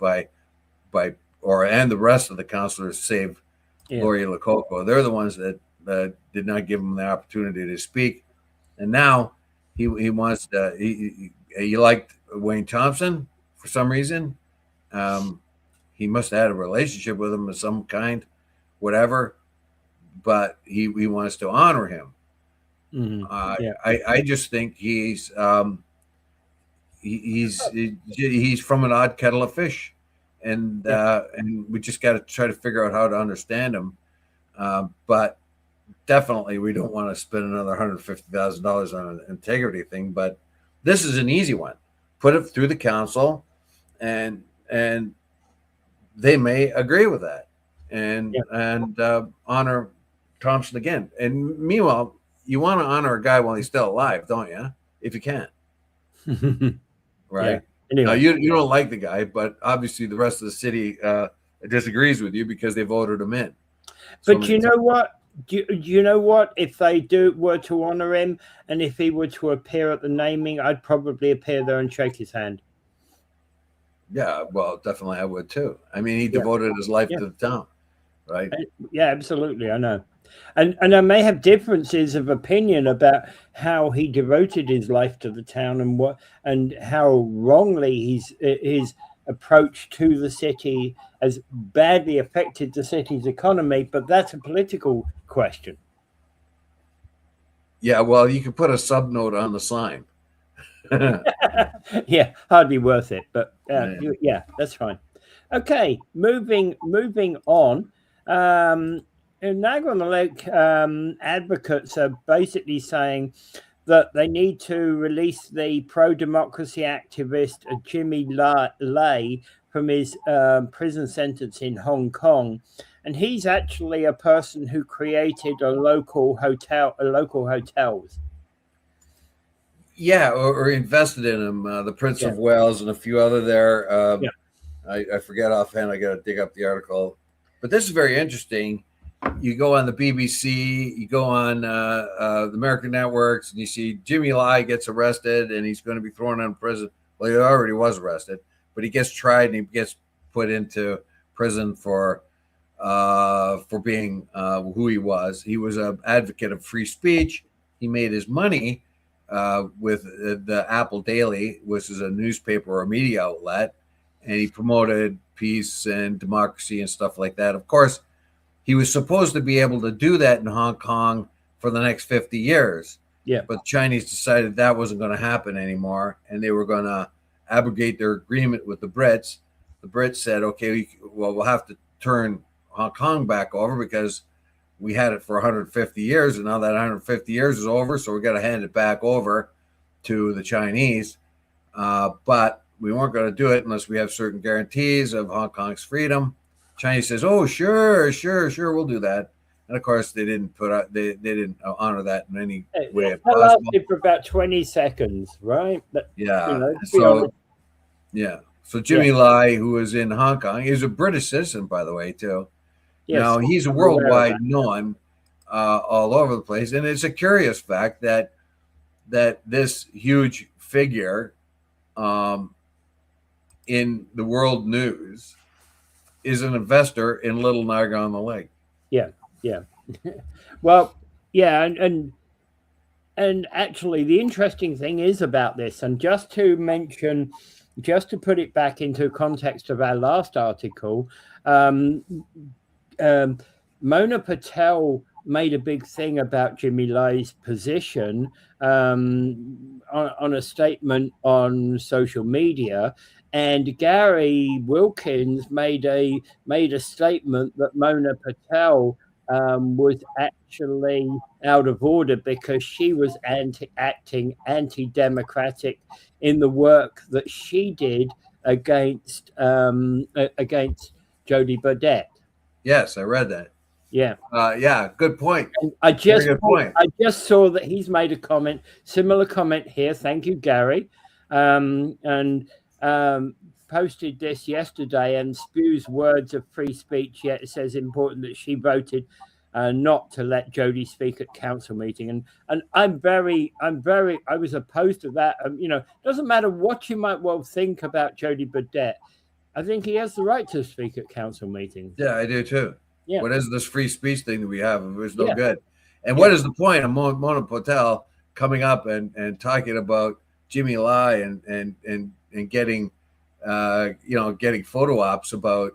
and the rest of the councilors, save Lori Lococo. They're the ones that did not give him the opportunity to speak. And now he wants to, he liked Wayne Thompson for some reason. He must have had a relationship with him of some kind, whatever, but he wants to honor him. Mm-hmm. I just think he's from an odd kettle of fish, and we just got to try to figure out how to understand him. But definitely, we don't want to spend another $150,000 on an integrity thing. But this is an easy one. Put it through the council, and they may agree with that, and honor Thompson again. And meanwhile, you want to honor a guy while he's still alive, don't you? If you can, right? Yeah. Anyway. Now, you don't like the guy, but obviously the rest of the city disagrees with you because they voted him in. But you know what? Do you know what? If they were to honor him, and if he were to appear at the naming, I'd probably appear there and shake his hand. Yeah, well, definitely I would too. I mean, he devoted his life to the town, right? Yeah, absolutely. I know. And I may have differences of opinion about how he devoted his life to the town and how wrongly his approach to the city has badly affected the city's economy, but that's a political question. Yeah, well, you could put a subnote on the sign. Yeah, hardly worth it, but yeah, that's fine. Okay, moving on. In Niagara-on-the-Lake, advocates are basically saying that they need to release the pro-democracy activist Jimmy Lai from his prison sentence in Hong Kong, and he's actually a person who created a local hotels. Yeah, or invested in them. The Prince of Wales and a few other there. I forget offhand. I got to dig up the article, but this is very interesting. You go on the BBC, you go on the American networks, and you see Jimmy Lai gets arrested, and he's going to be thrown in prison. Well, he already was arrested, but he gets tried and he gets put into prison for being who he was. He was an advocate of free speech. He made his money with the Apple Daily, which is a newspaper or a media outlet, and he promoted peace and democracy and stuff like that. Of course, he was supposed to be able to do that in Hong Kong for the next 50 years. Yeah. But the Chinese decided that wasn't going to happen anymore, and they were going to abrogate their agreement with the Brits. The Brits said, okay, we'll have to turn Hong Kong back over because we had it for 150 years, and now that 150 years is over, so we got to hand it back over to the Chinese. But we weren't going to do it unless we have certain guarantees of Hong Kong's freedom. Chinese says, "Oh, sure, we'll do that." And of course, they didn't they didn't honor that in any way That possible. lasted for about 20 seconds, right? But, Yeah. So Jimmy Lai, who was in Hong Kong, he's a British citizen, by the way, too. yes, Now he's a worldwide known all over the place, and it's a curious fact that this huge figure in the world news is an investor in Little Niagara on the Lake. Yeah. Well, yeah, and actually, the interesting thing is about this, and just to put it back into context of our last article, Mona Patel made a big thing about Jimmy Lai's position on a statement on social media, and Gary Wilkins made a statement that Mona Patel was actually out of order because she was acting anti-democratic in the work that she did against Jody Burdett. Yes, I read that. Yeah. Good point. And I just saw that he's made a similar comment here. Thank you, Gary. And posted this yesterday and spews words of free speech, yet it says important that she voted not to let Jody speak at council meeting. And I was opposed to that. Doesn't matter what you might well think about Jody Burdett. I think he has the right to speak at council meetings. Yeah, I do too. Yeah. What is this free speech thing that we have? It was no good. And what is the point of Mona Patel coming up and talking about Jimmy Lai and getting getting photo ops about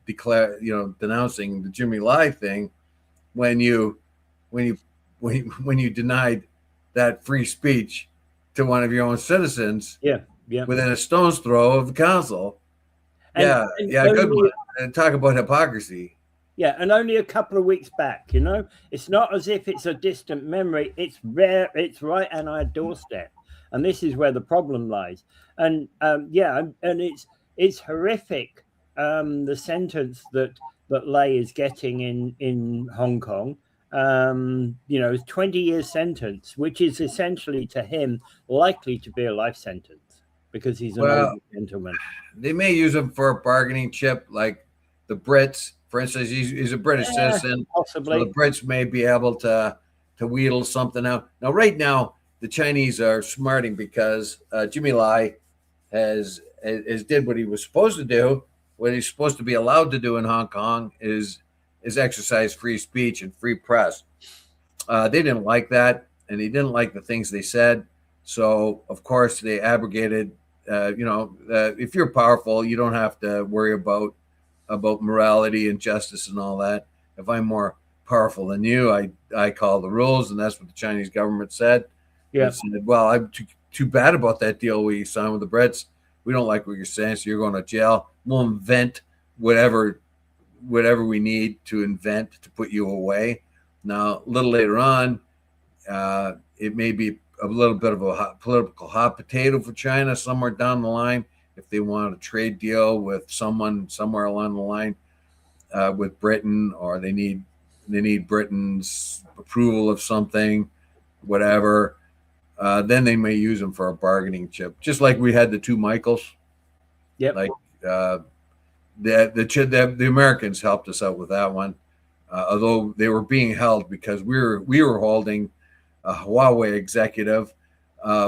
denouncing the Jimmy Lai thing when you denied that free speech to one of your own citizens within a stone's throw of the council. Good one. And talk about hypocrisy. Yeah, and only a couple of weeks back, it's not as if it's a distant memory. It's rare. It's right on our doorstep. And this is where the problem lies. And and it's horrific. The sentence that Lai is getting in Hong Kong, 20-year sentence, which is essentially to him likely to be a life sentence because he's an older gentleman. They may use him for a bargaining chip, like the Brits. For instance, he's a British citizen. Possibly. So the Brits may be able to wheedle something out. Now, right now, the Chinese are smarting because Jimmy Lai has did what he was supposed to do. What he's supposed to be allowed to do in Hong Kong is exercise free speech and free press. They didn't like that, and he didn't like the things they said. So, of course, they abrogated. If you're powerful, you don't have to worry about morality and justice and all that. If I'm more powerful than you, I call the rules, and that's what the Chinese government said. Yeah. Said, well, I'm too bad about that deal we signed with the Brits. We don't like what you're saying, so you're going to jail. We'll invent whatever we need to invent to put you away. Now, a little later on, it may be a little bit of a political hot potato for China somewhere down the line if they want a trade deal with someone somewhere along the line with Britain, or they need Britain's approval of something, whatever. Then they may use them for a bargaining chip, just like we had the two Michaels. Yep. Like the Americans helped us out with that one, although they were being held because we were holding a Huawei executive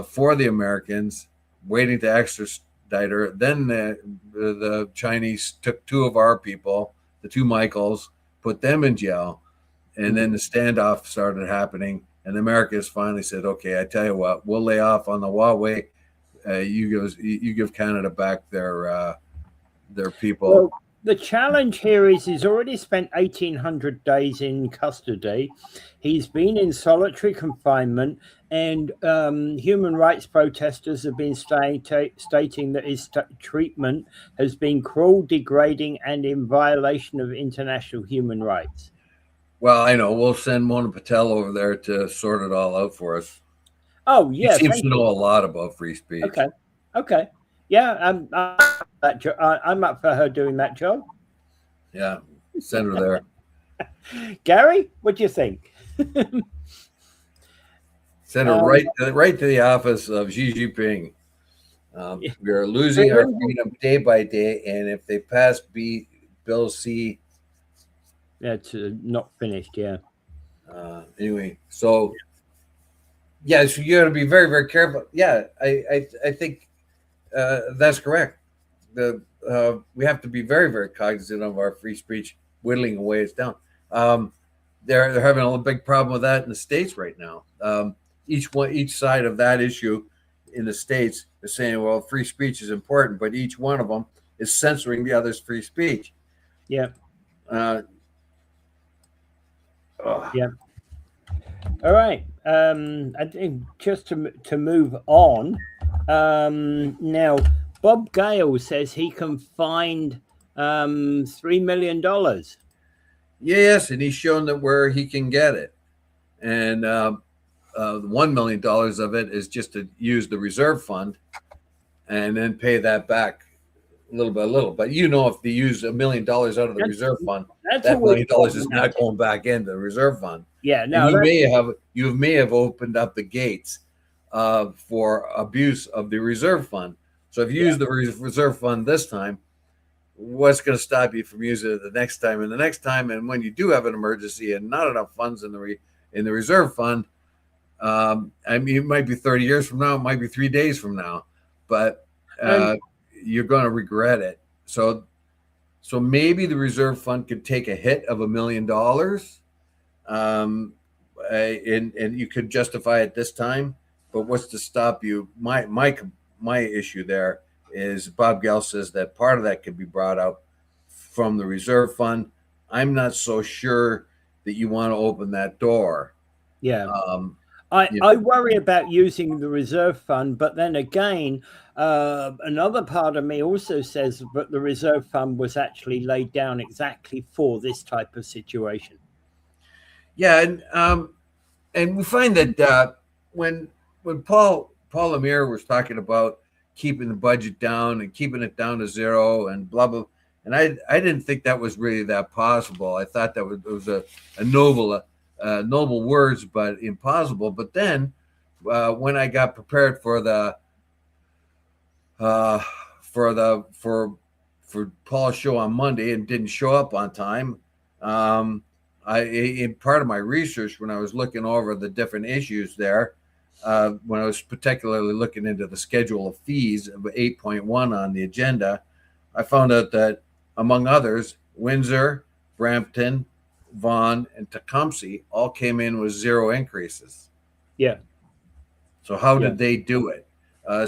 for the Americans, waiting to extradite her. Then the Chinese took two of our people, the two Michaels, put them in jail, and then the standoff started happening. And America has finally said, okay, I tell you what, we'll lay off on the Huawei. You give Canada back their people. Well, the challenge here is he's already spent 1,800 days in custody. He's been in solitary confinement, and human rights protesters have been stating that his treatment has been cruel, degrading, and in violation of international human rights. Well, I know. We'll send Mona Patel over there to sort it all out for us. Oh, yeah. He seems to know a lot about free speech. Okay. Okay. Yeah, I'm up for her doing that job. Yeah, send her there. Gary, what do you think? Send her right to the office of Xi Jinping. We are losing our freedom day by day, and if they pass Bill C, it's not finished. Yeah. Anyway, so yeah, so you got to be very, very careful. Yeah, I think that's correct. We have to be very, very cognizant of our free speech whittling away it's down. They're having a big problem with that in the States right now. Each side of that issue in the States is saying, well, free speech is important, but each one of them is censoring the other's free speech. Yeah. Yeah. All right. I think just to move on. Now, Bob Gale says he can find $3 million. Yes, and he's shown that where he can get it, and $1 million of it is just to use the reserve fund, and then pay that back little by little. But if they use $1 million out of the reserve fund, that $1 million is not going back into the reserve fund. Yeah, no, you may have opened up the gates for abuse of the reserve fund. So if you use the reserve fund this time, what's going to stop you from using it the next time and the next time? And when you do have an emergency and not enough funds in the reserve fund, I mean, it might be 30 years from now, it might be 3 days from now, but you're going to regret it. So maybe the reserve fund could take a hit of $1 million, and you could justify it this time. But what's to stop you? My issue there is Bob Gale says that part of that could be brought up from the reserve fund. I'm not so sure that you want to open that door. Yeah. I worry about using the reserve fund, but then again, another part of me also says that the reserve fund was actually laid down exactly for this type of situation. Yeah, and we find that when Paul Lemire was talking about keeping the budget down and keeping it down to zero and blah blah, and I didn't think that was really that possible. I thought that was a noble words, but impossible. But then when I got prepared for Paul's show on Monday and didn't show up on time, in part of my research when I was looking over the different issues there, when I was particularly looking into the schedule of fees of 8.1 on the agenda, I found out that among others, Windsor, Brampton, Vaughan, and Tecumseh all came in with zero increases. Yeah. So how did they do it?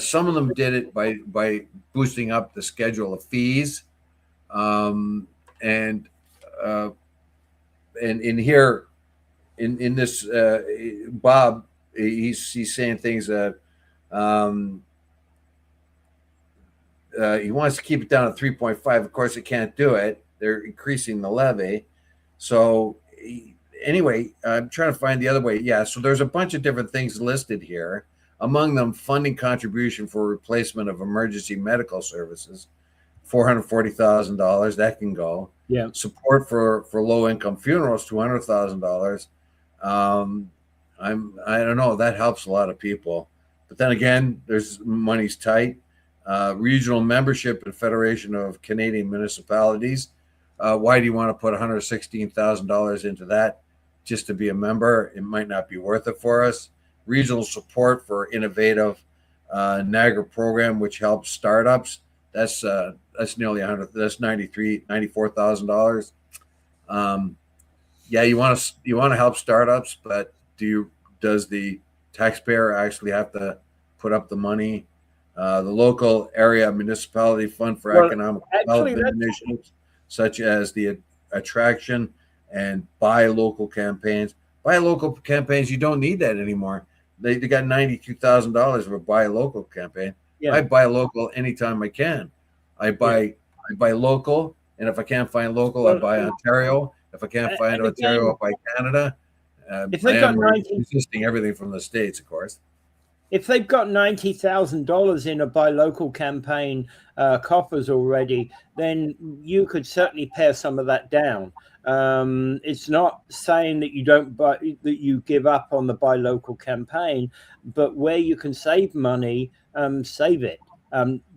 Some of them did it by boosting up the schedule of fees, and in here, in this, Bob, he's saying things that he wants to keep it down at 3.5. Of course, he can't do it. They're increasing the levy. So anyway, I'm trying to find the other way. Yeah, so there's a bunch of different things listed here. Among them, funding contribution for replacement of emergency medical services, $440,000. That can go. Yeah. Support for low-income funerals, $200,000. I don't know. That helps a lot of people. But then again, there's money's tight. Regional membership and Federation of Canadian Municipalities. Why do you want to put $116,000 into that just to be a member? It might not be worth it for us. Regional support for innovative Niagara program, which helps startups. That's nearly That's $94,000. Yeah, you want to help startups, but does the taxpayer actually have to put up the money? The local area municipality fund for economic development initiatives, such as the attraction and buy local campaigns. Buy local campaigns, you don't need that anymore. They got $92,000 for a buy local campaign. Yeah. I buy local anytime I can. I buy local, and if I can't find local, I buy Ontario. If I can't find Ontario, I buy Canada. If I they've am got resisting everything from the States, of course. If they've got $90,000 in a buy local campaign coffers already, then you could certainly pare some of that down. It's not saying that you don't buy, that you give up on the buy local campaign, but where you can save money, save it.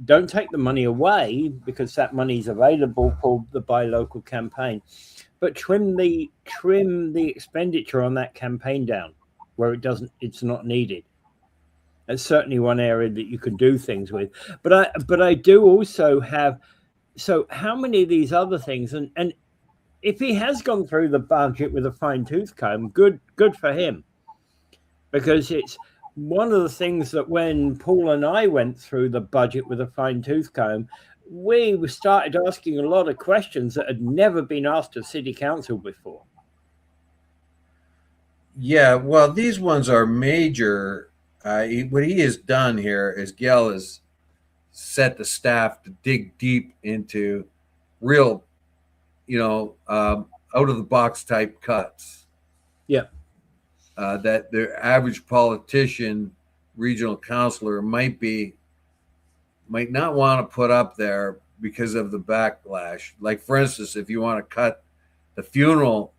Don't take the money away, because that money is available for the buy local campaign, but trim the expenditure on that campaign down where it's not needed. That's certainly one area that you can do things with. But I do also have, so how many of these other things, and if he has gone through the budget with a fine-tooth comb, good for him. Because it's one of the things that when Paul and I went through the budget with a fine-tooth comb, we started asking a lot of questions that had never been asked of City Council before. Yeah, well, these ones are major. What he has done here is Gale has set the staff to dig deep into real, out of the box type cuts. Yeah. That the average politician, regional councillor might not want to put up there because of the backlash. Like, for instance, if you want to cut the funerals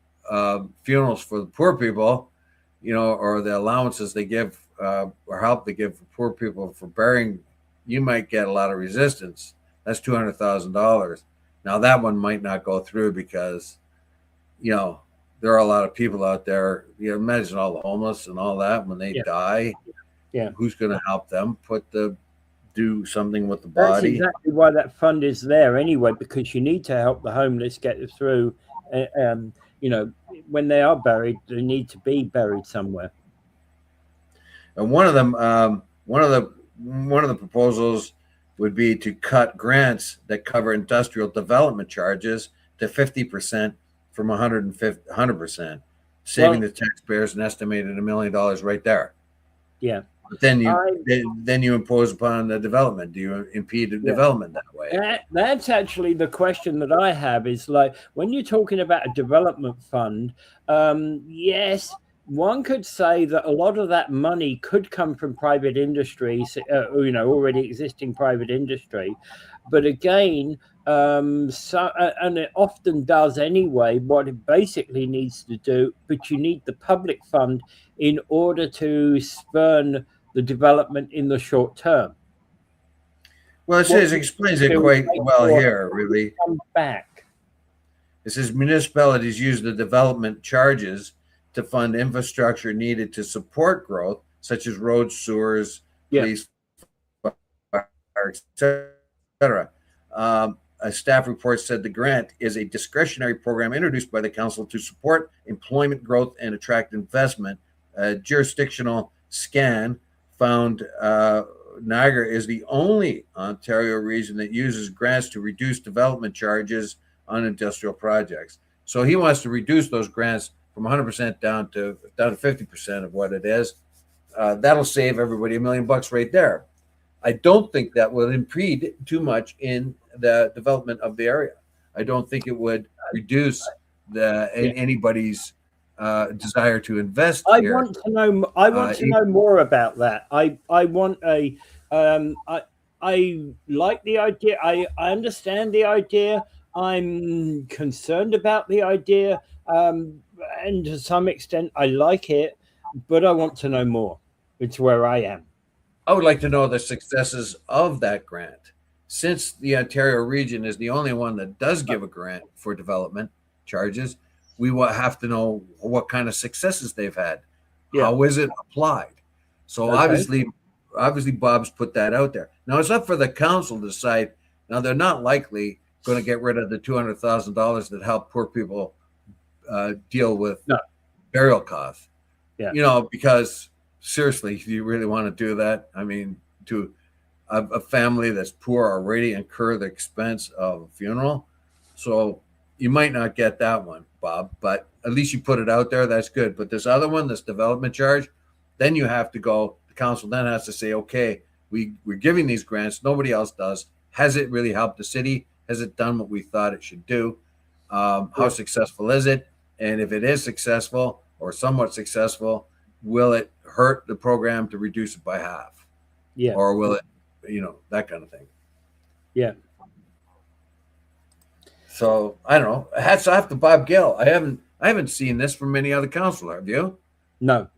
for the poor people, or the allowances they give or help they give for poor people for burying, you might get a lot of resistance. That's $200,000. Now that one might not go through because, there are a lot of people out there. Imagine all the homeless and all that when they die. Yeah, who's going to help them do something with the body? That's exactly why that fund is there anyway, because you need to help the homeless get through. When they are buried, they need to be buried somewhere. And one of the proposals would be to cut grants that cover industrial development charges to 50% from 100%, saving the taxpayers an estimated $1 million right there. Yeah. But then you impose upon the development. Do you impede the development that way? That's actually the question that I have, is like, when you're talking about a development fund, yes, one could say that a lot of that money could come from private industries, already existing private industry. But again, and it often does anyway, what it basically needs to do, but you need the public fund in order to spurn the development in the short term. Well, it explains it quite well here, really. Come back. It says municipalities use the development charges to fund infrastructure needed to support growth, such as roads, sewers, police, fire, etc. A staff report said the grant is a discretionary program introduced by the council to support employment growth and attract investment. A jurisdictional scan found Niagara is the only Ontario region that uses grants to reduce development charges on industrial projects. So he wants to reduce those grants from 100% down to 50% of what it is. That'll save everybody $1 million right there. I don't think that will impede too much in the development of the area. I don't think it would reduce anybody's desire to invest here. I want to know more about that. I like the idea. I understand the idea. I'm concerned about the idea, and to some extent I like it, but I want to know more. It's where I am. I would like to know the successes of that grant. Since the Ontario region is the only one that does give a grant for development charges, we will have to know what kind of successes they've had. Yeah. How is it applied? So obviously Bob's put that out there. Now it's up for the council to decide. Now they're not likely going to get rid of the $200,000 that help poor people deal with burial costs. Yeah. You know, because seriously, if you really want to do that, I mean, to a family that's poor already incur the expense of a funeral. So you might not get that one, Bob, but at least you put it out there. That's good. But this other one, this development charge, then you have to go, the council then has to say, okay, we're giving these grants. Nobody else does. Has it really helped the city? Has it done what we thought it should do? How successful is it? And if it is successful or somewhat successful, will it hurt the program to reduce it by half? Yeah. Or will it, you know, that kind of thing. Yeah. So I don't know. Hats off to Bob Gale. I haven't seen this from any other councilor. Have you? No.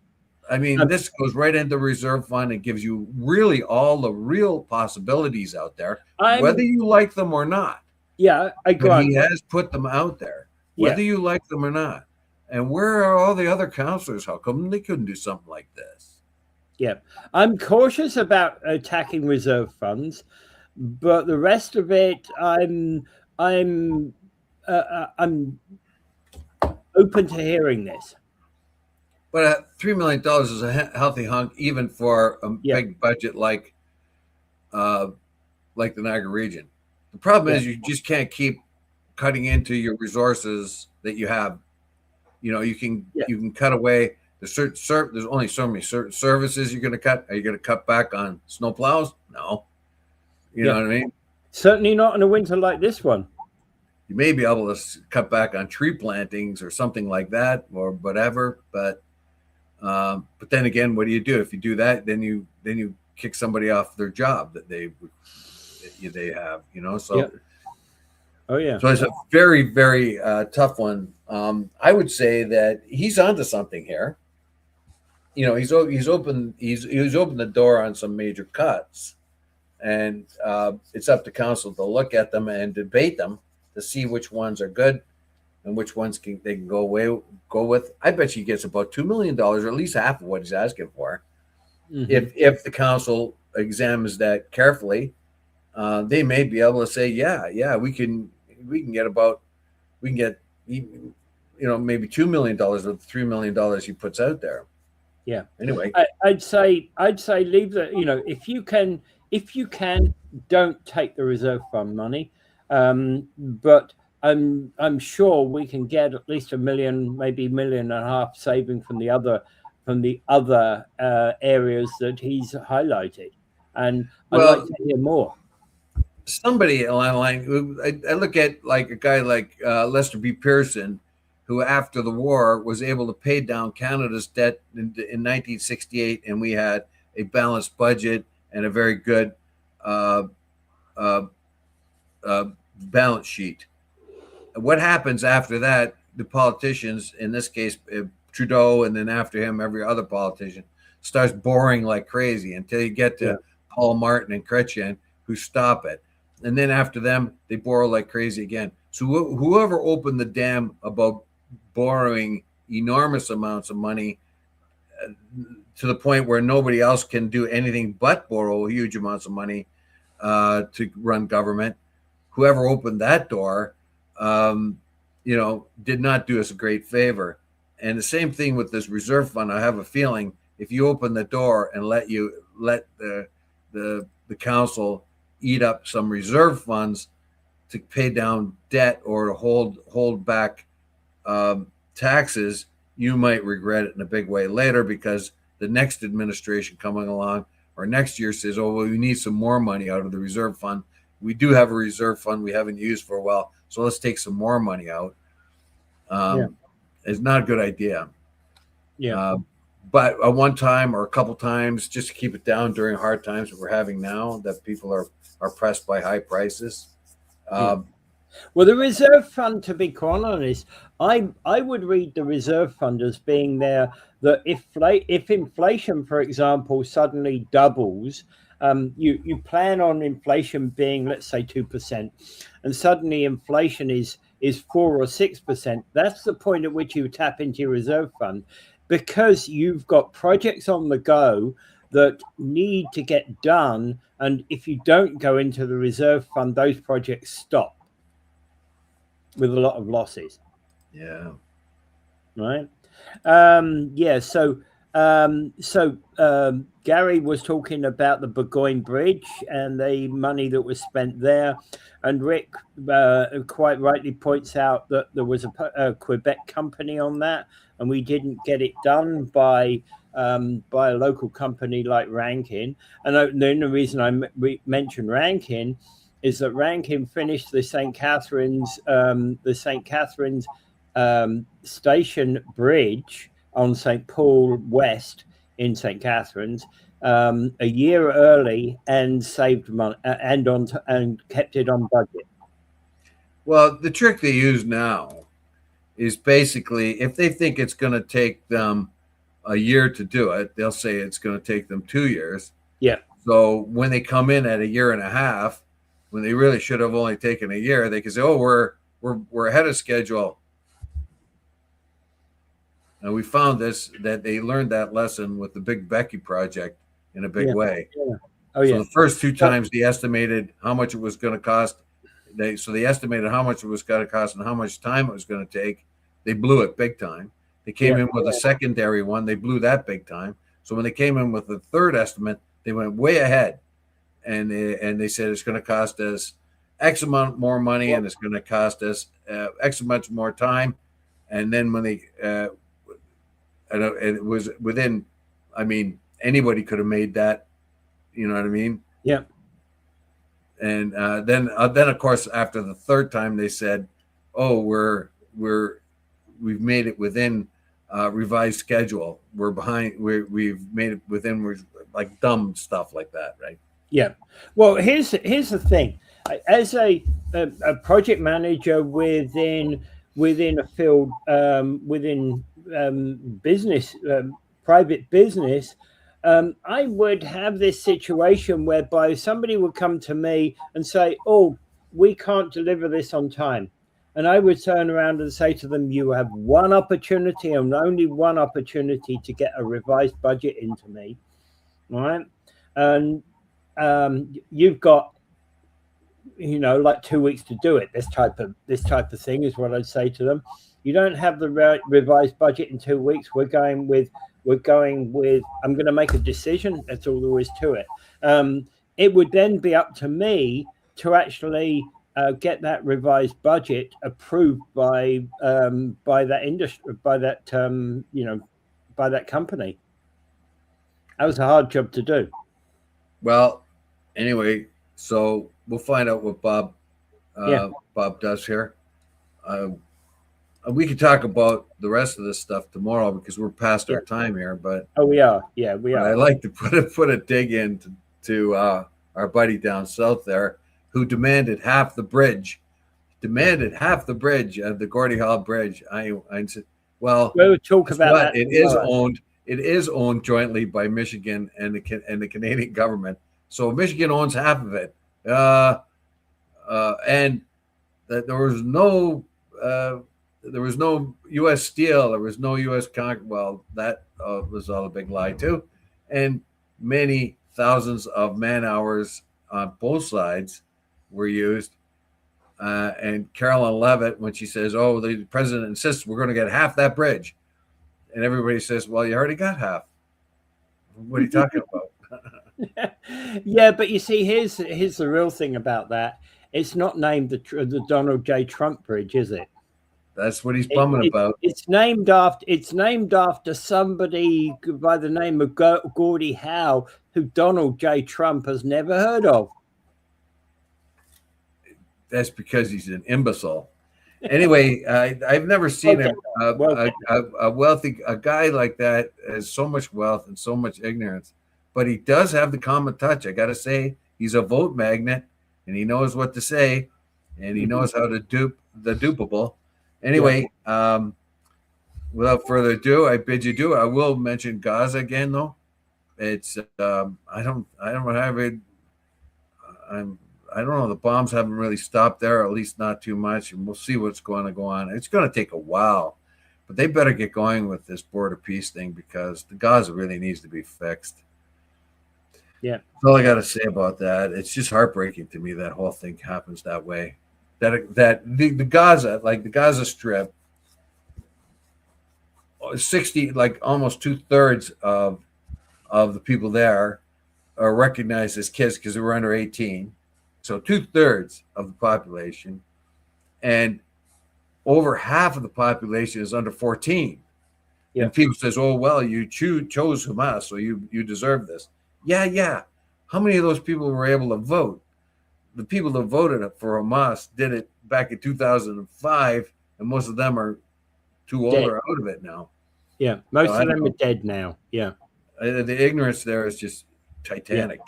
I mean, this goes right into the reserve fund and gives you really all the real possibilities out there, whether you like them or not. Yeah, I but he has put them out there, whether you like them or not. And where are all the other councilors? How come they couldn't do something like this? Yeah, I'm cautious about attacking reserve funds, but the rest of it, I'm open to hearing this. But $3 million is a healthy hunk, even for a big budget like the Niagara region. The problem is you just can't keep cutting into your resources that you have. You know, you can cut away. There's only so many services you're going to cut. Are you going to cut back on snowplows? No. You know what I mean? Certainly not in a winter like this one. You may be able to cut back on tree plantings or something like that, or whatever. But then again, what do you do if you do that? Then you kick somebody off their job that they have. You know, so. Oh yeah. So it's a very, very tough one. I would say that he's onto something here. You know, he's opened the door on some major cuts, and it's up to council to look at them and debate them to see which ones are good and which ones they can go with. I bet he gets about $2 million, or at least half of what he's asking for. Mm-hmm. If the council examines that carefully, they may be able to say, yeah, we can get maybe $2 million with $3 million he puts out there. Yeah. Anyway, I'd say leave the, if you can, don't take the reserve fund money. But I'm sure we can get at least $1 million, maybe $1.5 million saving from the other areas that he's highlighted. And I'd like to hear more. Somebody along the line, I look at like a guy like Lester B. Pearson, who after the war was able to pay down Canada's debt in 1968, and we had a balanced budget and a very good balance sheet. What happens after that? The politicians, in this case Trudeau, and then after him every other politician, starts borrowing like crazy until you get to Paul Martin and Chrétien, who stop it. And then after them, they borrow like crazy again. So whoever opened the dam about borrowing enormous amounts of money to the point where nobody else can do anything but borrow huge amounts of money to run government, whoever opened that door, did not do us a great favor. And the same thing with this reserve fund. I have a feeling if you open the door and let the council eat up some reserve funds to pay down debt or to hold back taxes, you might regret it in a big way later, because the next administration coming along or next year says, oh, well, we need some more money out of the reserve fund. We do have a reserve fund we haven't used for a while, so let's take some more money out. It's not a good idea. But at one time or a couple times, just to keep it down during hard times that we're having now, that people are pressed by high prices. Well, the reserve fund, to be quite honest, I would read the reserve fund as being there that if inflation, for example, suddenly doubles, you plan on inflation being, let's say, 2%, and suddenly inflation is 4 or 6%. That's the point at which you tap into your reserve fund, because you've got projects on the go that need to get done. And if you don't go into the reserve fund, those projects stop with a lot of losses. Yeah. Right. So Gary was talking about the Burgoyne Bridge and the money that was spent there, and Rick quite rightly points out that there was a Quebec company on that, and we didn't get it done by a local company like Rankin. And the only reason I mention Rankin is that Rankin finished the St. Catharines Station Bridge on St. Paul West in St. Catharines a year early and saved money and kept it on budget. Well, the trick they use now is basically if they think it's going to take them a year to do it, they'll say it's going to take them 2 years. Yeah. So when they come in at a year and a half, when they really should have only taken a year, they can say, "Oh, we're ahead of schedule." And we found that they learned that lesson with the Big Becky project in a big way. Yeah. Oh, yeah. So the first two times they estimated how much it was going to cost. They estimated how much it was going to cost and how much time it was going to take. They blew it big time. They came in with a secondary one. They blew that big time. So when they came in with the third estimate, they went way ahead, and they said it's going to cost us X amount more money and it's going to cost us X amount more time. And then when they and it was within, I mean, anybody could have made that, you know what I mean? Yeah. And then of course after the third time they said, "Oh, we've made it within revised schedule. We're behind. We've made it within like dumb stuff like that, right?" Yeah. Well, here's the thing. As a project manager within a field within business, private business, I would have this situation whereby somebody would come to me and say, "Oh, we can't deliver this on time." And I would turn around and say to them, "You have one opportunity and only one opportunity to get a revised budget into me. All right. And you've got, like 2 weeks to do it. This type of thing is what I'd say to them. You don't have the revised budget in 2 weeks. We're going with, I'm going to make a decision. That's all there is to it. It would then be up to me to actually get that revised budget approved by that industry, by that company. That was a hard job to do. Well, anyway, so we'll find out what Bob does here. We could talk about the rest of this stuff tomorrow because we're past our time here. But we are. Yeah, we are. I'd like to put a dig into our buddy down south there, who demanded half the bridge. Of the Gordie Hall Bridge. I said, well, we'll talk about that. It is owned jointly by Michigan and the Canadian government. So Michigan owns half of it, and that there was no U.S. steel, there was no U.S. concrete. Well, that was all a big lie too, and many thousands of man hours on both sides were used. And Carolyn Levitt, when she says, "Oh, the president insists we're going to get half that bridge," and everybody says, "Well, you already got half. What are you talking about?" Yeah, but you see, here's the real thing about that. It's not named the Donald J. Trump Bridge, is it? That's what he's bumming about. It's named after somebody by the name of Gordie Howe, who Donald J. Trump has never heard of. That's because he's an imbecile. Anyway, I've never seen a guy like that has so much wealth and so much ignorance, but he does have the common touch. I got to say, he's a vote magnet, and he knows what to say, and he knows how to dupe the dupable. Anyway, without further ado, I bid you adieu. I will mention Gaza again, though. It's I don't have it. I don't know. The bombs haven't really stopped there, or at least not too much, and we'll see what's going to go on. It's going to take a while, but they better get going with this border peace thing because the Gaza really needs to be fixed. Yeah, that's all I got to say about that. It's just heartbreaking to me that whole thing happens that way. That the Gaza, like the Gaza Strip, 60, like almost 2/3 of the people there are recognized as kids because they were under 18. So 2/3 of the population, and over half of the population is under 14. Yeah. And people says, "Oh well, you chose Hamas, so you deserve this." Yeah. How many of those people were able to vote? The people that voted for Hamas did it back in 2005, and most of them are too old or out of it now. Yeah, most So of them are dead now. Yeah, the ignorance there is just titanic.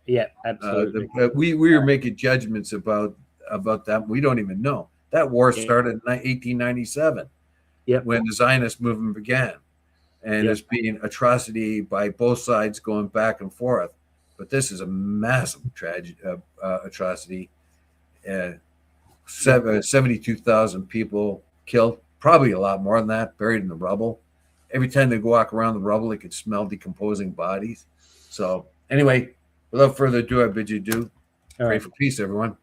Yeah, absolutely. We are making judgments about that. We don't even know. That war started in 1897, when the Zionist movement began, and there's been atrocity by both sides going back and forth. But this is a massive atrocity. 72,000 people killed, probably a lot more than that, buried in the rubble. Every time they walk around the rubble, they could smell decomposing bodies. So anyway, without further ado, I bid you adieu. Pray for peace, everyone.